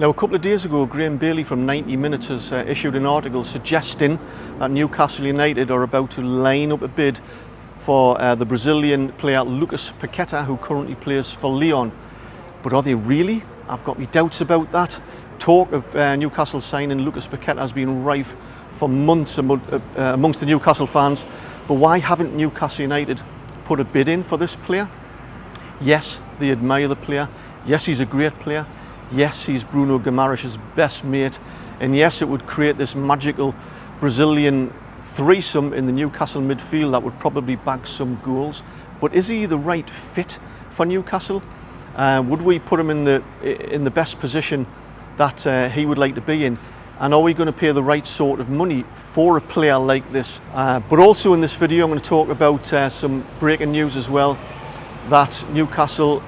Now, a couple of days ago, Graham Bailey from 90 Minutes has issued an article suggesting that Newcastle United are about to line up a bid for the Brazilian player Lucas Paqueta, who currently plays for Lyon. But are they really? I've got my doubts about that. Talk of Newcastle signing Lucas Paqueta has been rife for months amongst the Newcastle fans. But why haven't Newcastle United put a bid in for this player? Yes, they admire the player. Yes, he's a great player. Yes, he's Bruno Guimaraes' best mate. And yes, it would create this magical Brazilian threesome in the Newcastle midfield that would probably bag some goals. But is he the right fit for Newcastle? Would we put him in the best position that he would like to be in? And are we going to pay the right sort of money for a player like this? But also in this video, I'm going to talk about some breaking news as well, that Newcastle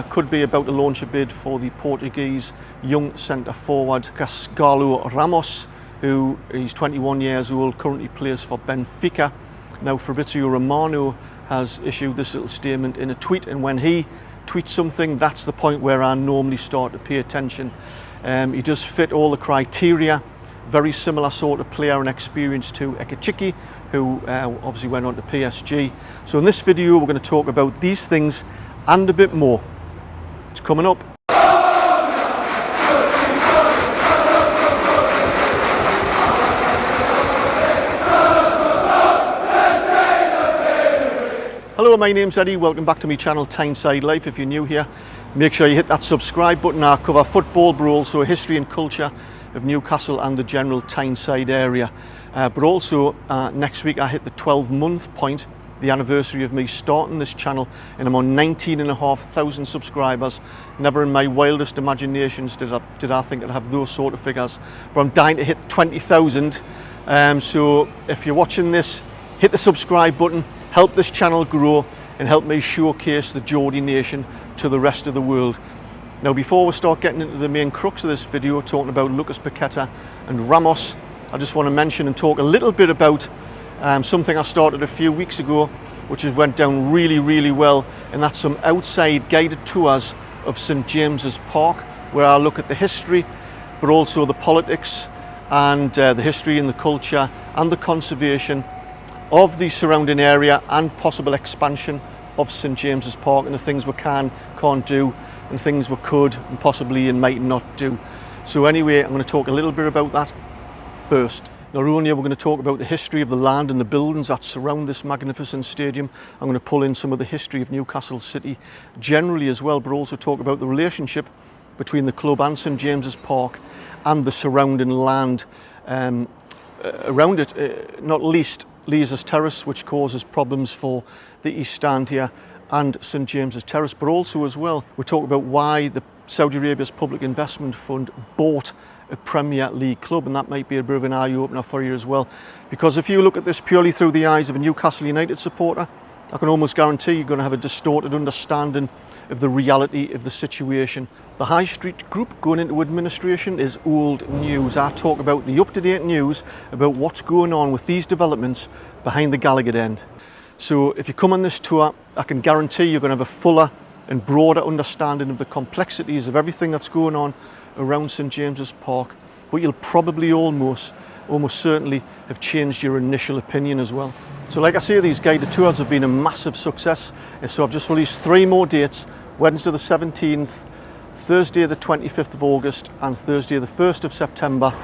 could be about to launch a bid for the Portuguese young centre forward Gonçalo Ramos, who is 21 years old, currently plays for Benfica. Now, Fabrizio Romano has issued this little statement in a tweet, and when he tweets something, that's the point where I normally start to pay attention. He does fit all the criteria, very similar sort of player and experience to Ekechiki, who obviously went on to PSG. So in this video, we're going to talk about these things and a bit more. It's coming up. Hello, my name's Eddie. Welcome back to my channel, Tyneside Life. If you're new here, make sure you hit that subscribe button. I cover football, but also history and culture of Newcastle and the general Tyneside area. But also next week I hit the 12-month point, the anniversary of me starting this channel, and I'm on 19,500 subscribers. Never in my wildest imaginations did I think I'd have those sort of figures, but I'm dying to hit 20,000. So if you're watching this, hit the subscribe button, help this channel grow, and help me showcase the Geordie nation to the rest of the world. Now, before we start getting into the main crux of this video, talking about Lucas Paqueta and Ramos, I just want to mention and talk a little bit about something I started a few weeks ago, which has went down really well, and that's some outside guided tours of St James's Park, where I look at the history, but also the politics and the history and the culture and the conservation of the surrounding area and possible expansion of St James's Park, and the things we can't do and things we could and possibly and might not do. So anyway, I'm going to talk a little bit about that first. Not only are we going to talk about the history of the land and the buildings that surround this magnificent stadium, I'm going to pull in some of the history of Newcastle City generally as well, but also talk about the relationship between the club and St James's Park and the surrounding land around it, not least Leazes Terrace, which causes problems for the East Stand here, and St James's Terrace. But also as well, we talk about why the Saudi Arabia's Public Investment Fund bought a Premier League club, and that might be a bit of an eye-opener for you as well. Because if you look at this purely through the eyes of a Newcastle United supporter, I can almost guarantee you're going to have a distorted understanding of the reality of the situation. The High Street Group going into administration is old news. I talk about the up-to-date news about what's going on with these developments behind the Gallagher end. So if you come on this tour, I can guarantee you're going to have a fuller and broader understanding of the complexities of everything that's going on around St James's Park, but you'll probably almost certainly have changed your initial opinion as well. So like I say, these guided tours have been a massive success, so I've just released 3 more dates: Wednesday the 17th, Thursday the 25th of August and Thursday the 1st of September,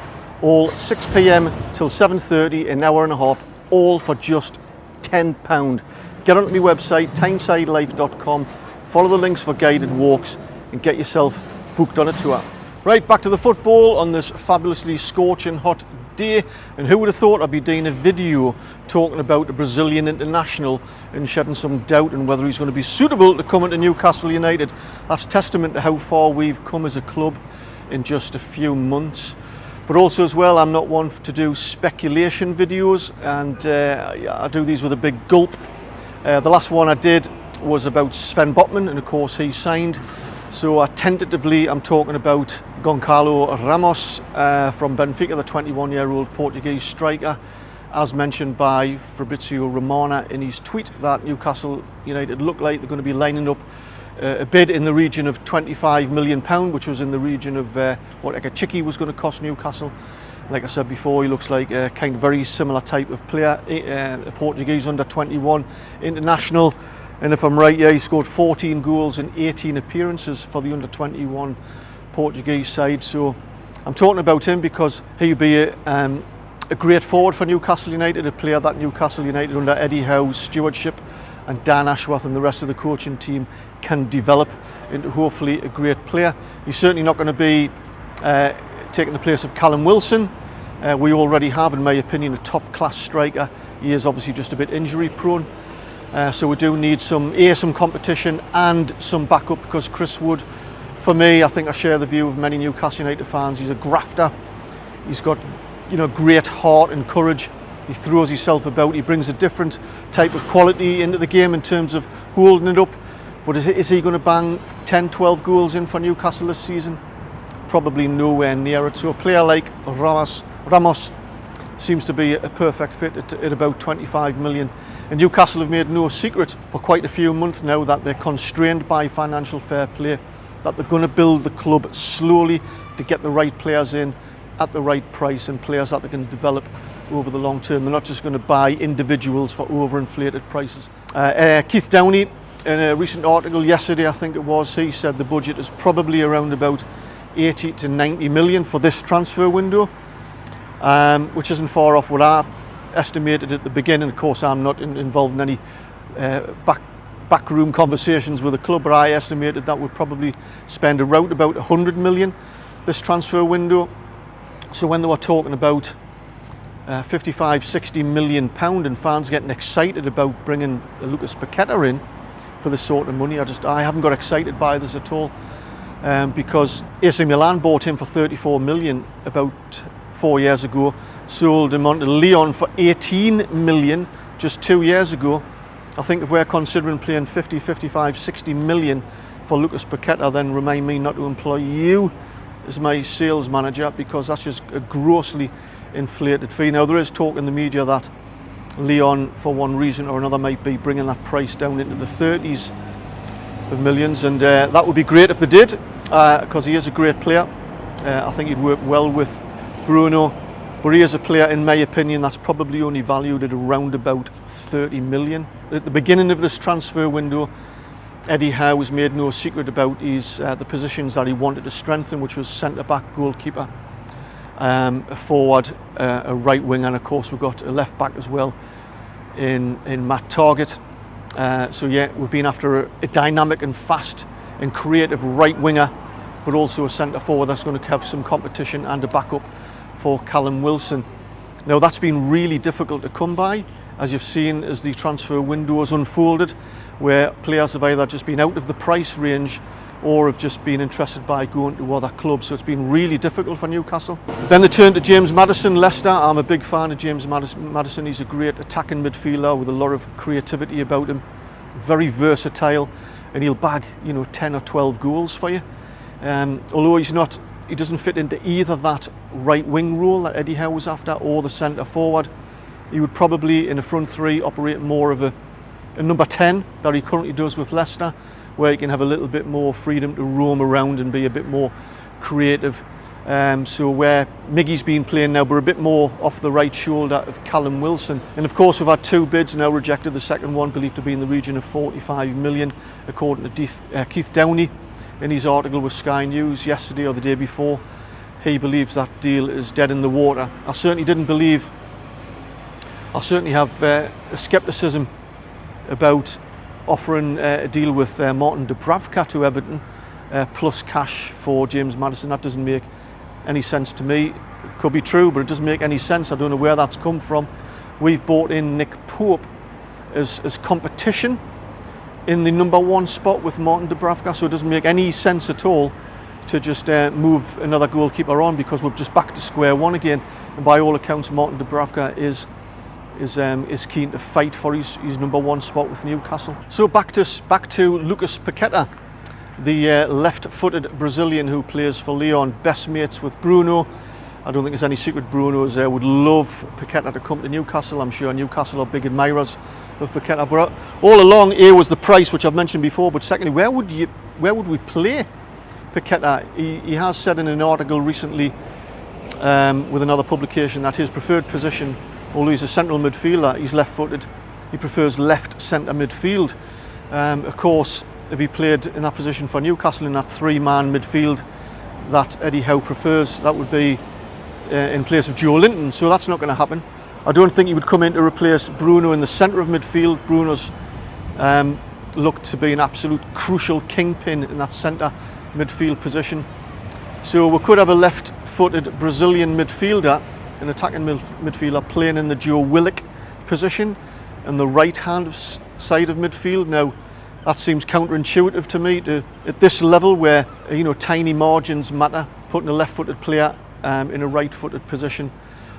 all 6 p.m. till 7:30, an hour and a half, all for just £10. Get onto my website, tynesidelife.com, follow the links for guided walks and get yourself booked on a tour. Right, back to the football on this fabulously scorching hot day, and who would have thought I'd be doing a video talking about a Brazilian international and shedding some doubt on whether he's going to be suitable to come into Newcastle United. That's testament to how far we've come as a club in just a few months. But also as well, I'm not one to do speculation videos, and I do these with a big gulp. The last one I did was about Sven Botman, and of course he signed. So tentatively I'm talking about Gonçalo Ramos from Benfica, the 21-year-old Portuguese striker, as mentioned by Fabrizio Romano in his tweet, that Newcastle United look like they're going to be lining up a bid in the region of £25 million, which was in the region of what like a Chicky was going to cost Newcastle. Like I said before, he looks like a kind of very similar type of player, a Portuguese under 21 international. And if I'm right, yeah, he scored 14 goals in 18 appearances for the under 21 Portuguese side. So I'm talking about him because he'd be a great forward for Newcastle United, a player that Newcastle United under Eddie Howe's stewardship and Dan Ashworth and the rest of the coaching team can develop into hopefully a great player. He's certainly not going to be taking the place of Callum Wilson. We already have, in my opinion, a top-class striker. He is obviously just a bit injury-prone. So we do need some competition and some backup, because Chris Wood, for me, I think I share the view of many Newcastle United fans. He's a grafter. He's got, great heart and courage. He throws himself about. He brings a different type of quality into the game in terms of holding it up. But is he going to bang 10, 12 goals in for Newcastle this season? Probably nowhere near it. So a player like Ramos seems to be a perfect fit at about 25 million. And Newcastle have made no secret for quite a few months now that they're constrained by financial fair play, that they're going to build the club slowly to get the right players in at the right price and players that they can develop over the long term. They're not just going to buy individuals for overinflated prices. Keith Downey, in a recent article yesterday, I think it was, he said the budget is probably around about 80 to 90 million for this transfer window, which isn't far off what I estimated at the beginning. Of course, I'm not involved in any backroom conversations with the club, but I estimated that would probably spend around about 100 million this transfer window. So when they were talking about 55, 60 million pound and fans getting excited about bringing Lucas Paqueta in for this sort of money, I haven't got excited by this at all, because AC Milan bought him for 34 million about 4 years ago, sold him on to Lyon for 18 million just 2 years ago. I think if we're considering playing 50, 55, 60 million for Lucas Paqueta, then remind me not to employ you as my sales manager, because that's just a grossly inflated fee. Now, there is talk in the media that Lyon, for one reason or another, might be bringing that price down into the 30s of millions, and that would be great if they did, because he is a great player. I think he'd work well with Bruno, but he is a player, in my opinion, that's probably only valued at around about 30 million. At the beginning of this transfer window, Eddie Howe has made no secret about the positions that he wanted to strengthen, which was centre-back, goalkeeper, a forward, a right wing, and of course we've got a left back as well in Matt Targett. So yeah, we've been after a dynamic and fast and creative right winger, but also a centre forward that's going to have some competition and a backup for Callum Wilson. Now, that's been really difficult to come by, as you've seen as the transfer window has unfolded, where players have either just been out of the price range or have just been interested by going to other clubs. So it's been really difficult for Newcastle. Then they turned to James Maddison, Leicester. I'm a big fan of James Maddison. He's a great attacking midfielder with a lot of creativity about him, very versatile, and he'll bag 10 or 12 goals for you. Although he doesn't fit into either that right wing role that Eddie Howe was after or the centre forward. He would probably, in a front three, operate more of a number 10 that he currently does with Leicester, where he can have a little bit more freedom to roam around and be a bit more creative. So where Miggy's been playing now, but a bit more off the right shoulder of Callum Wilson. And of course, we've had two bids now rejected. The second one believed to be in the region of 45 million, according to Keith Downey. In his article with Sky News yesterday or the day before, he believes that deal is dead in the water. I certainly have a scepticism about offering a deal with Martin Dubravka to Everton plus cash for James Maddison. That doesn't make any sense to me. It could be true, but it doesn't make any sense. I don't know where that's come from. We've bought in Nick Pope as competition in the number 1 spot with Martin Dubravka, so it doesn't make any sense at all to just move another goalkeeper on, because we're just back to square one again. And by all accounts, Martin Dubravka is keen to fight for his number 1 spot with Newcastle. So back to Lucas Paqueta, the left-footed Brazilian who plays for Lyon, best mates with Bruno. I don't think there's any secret Bruno would love Paqueta to come to Newcastle. I'm sure Newcastle are big admirers of Paqueta. But all along, A was the price, which I've mentioned before, but secondly, where would we play Paqueta? He has said in an article recently with another publication that his preferred position, although he's a central midfielder, he's left-footed, he prefers left centre midfield. Of course, if he played in that position for Newcastle in that three-man midfield that Eddie Howe prefers, that would be in place of Joe Linton, so that's not going to happen. I don't think he would come in to replace Bruno in the centre of midfield. Bruno's looked to be an absolute crucial kingpin in that centre midfield position. So we could have a left-footed Brazilian midfielder, an attacking midfielder, playing in the Joe Willock position on the right-hand side of midfield. Now, that seems counterintuitive to me at this level where, you know, tiny margins matter, putting a left-footed player in a right-footed position.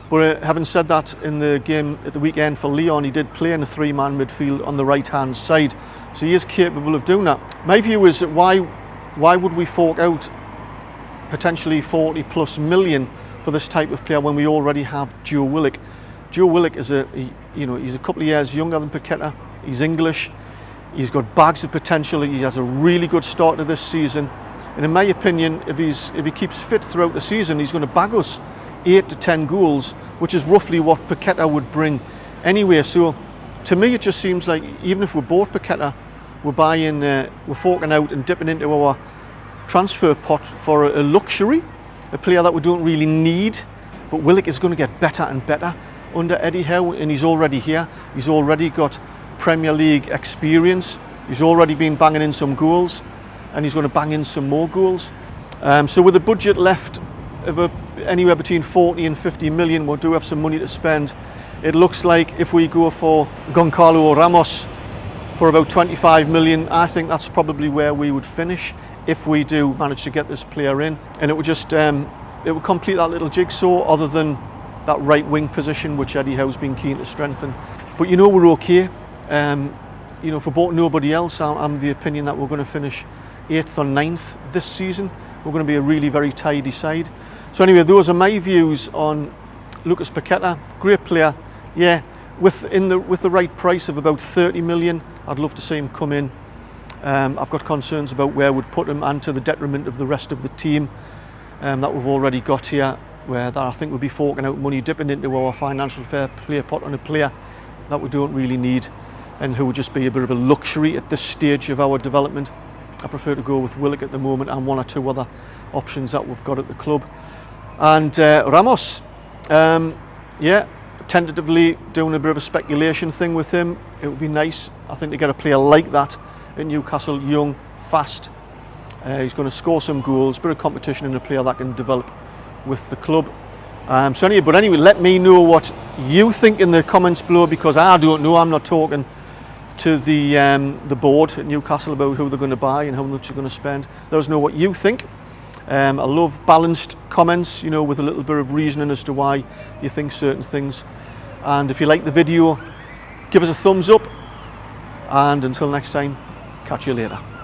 But having said that, in the game at the weekend for Lyon, he did play in a three-man midfield on the right-hand side. So he is capable of doing that. My view is that why would we fork out potentially 40 plus million for this type of player when we already have Joe Willock? Joe Willock is he's a couple of years younger than Paqueta. He's English. He's got bags of potential. He has a really good start to this season. And in my opinion, if he keeps fit throughout the season, he's going to bag us 8 to 10 goals, which is roughly what Paqueta would bring anyway. So to me, it just seems like even if we bought Paqueta, we're forking out and dipping into our transfer pot for a luxury, a player that we don't really need. But Willock is going to get better and better under Eddie Howe, and he's already here. He's already got Premier League experience. He's already been banging in some goals, and he's going to bang in some more goals. So with a budget left of anywhere between 40 and 50 million, we do have some money to spend. It looks like if we go for Gonçalo or Ramos for about 25 million, I think that's probably where we would finish if we do manage to get this player in. And it would just it would complete that little jigsaw, other than that right wing position which Eddie Howe's been keen to strengthen. But you know, we're okay. You know, for both nobody else, I'm of the opinion that we're going to finish 8th or 9th this season. We're going to be a really very tidy side. So anyway, those are my views on Lucas Paqueta. Great player, yeah. With the right price of about 30 million, I'd love to see him come in. I've got concerns about where we'd put him, and to the detriment of the rest of the team that we've already got here, where I think we'll be forking out money, dipping into our financial fair play pot on a player that we don't really need, and who would just be a bit of a luxury at this stage of our development. I prefer to go with Willock at the moment, and one or two other options that we've got at the club. And Ramos, yeah, tentatively doing a bit of a speculation thing with him. It would be nice, I think, to get a player like that at Newcastle, young, fast. He's going to score some goals, bit of competition, and a player that can develop with the club. So anyway, let me know what you think in the comments below, because I don't know. I'm not talking to the board at Newcastle about who they're going to buy and how much they're going to spend. Let us know what you think. I love balanced comments, you know, with a little bit of reasoning as to why you think certain things. And if you like the video, give us a thumbs up. And until next time, catch you later.